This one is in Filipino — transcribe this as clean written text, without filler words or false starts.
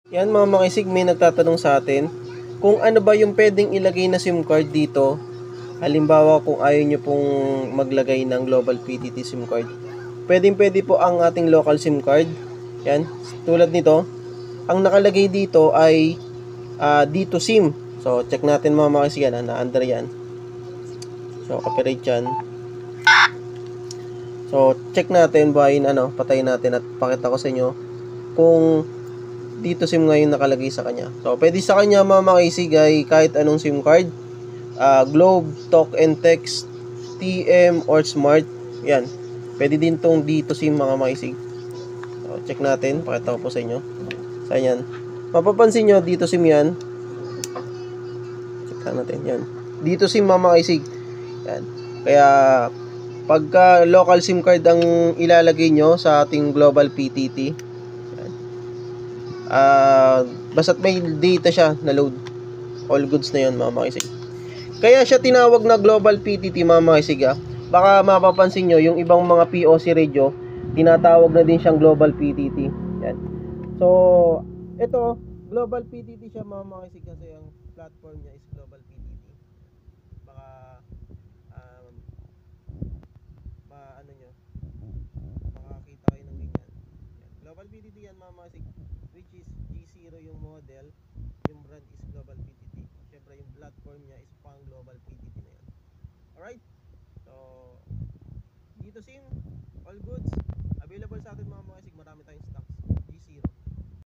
Yan mga makisig, may nagtatanong sa atin kung ano ba yung pwedeng ilagay na SIM card dito. Halimbawa kung ayaw nyo pong maglagay ng Global PTT SIM card, pwede po ang ating local SIM card. Yan, tulad nito. Ang nakalagay dito ay dito SIM. So check natin mga makisig, yan, na-under yan. So copyright yan. So check natin, buhayin, patayin natin at pakita ko sa inyo kung dito SIM ngayon nakalagay sa kanya. So pwede sa kanya mga makisig ay kahit anong SIM card, Globe, Talk and Text, TM or Smart. Yan. Pwede din tong dito SIM mga makisig. So check natin, pakita ko po sa inyo. So yan. Mapapansin nyo dito SIM yan. Check natin yan. Dito SIM mga makisig. Yan. Kaya pagka local SIM card ang ilalagay nyo sa ating Global PTT, basta't may data siya na load, all goods na yun mga makisig. Kaya siya tinawag na Global PTT mga makisig. Baka mapapansin nyo yung ibang mga POC radio, tinatawag na din siyang Global PTT. Yan. So ito Global PTT siya mga makisig kasi ang platform niya is Global PTT. Baka ano nyo, makakita kayo ng ganyan. Yan. Global PTT yan mga makisig, which is G0 yung model, yung brand is Global PTT. Syempre yung platform niya is pang Global PTT na yan. Alright, so dito SIM, all goods available sa atin mga makisig, marami tayong stocks.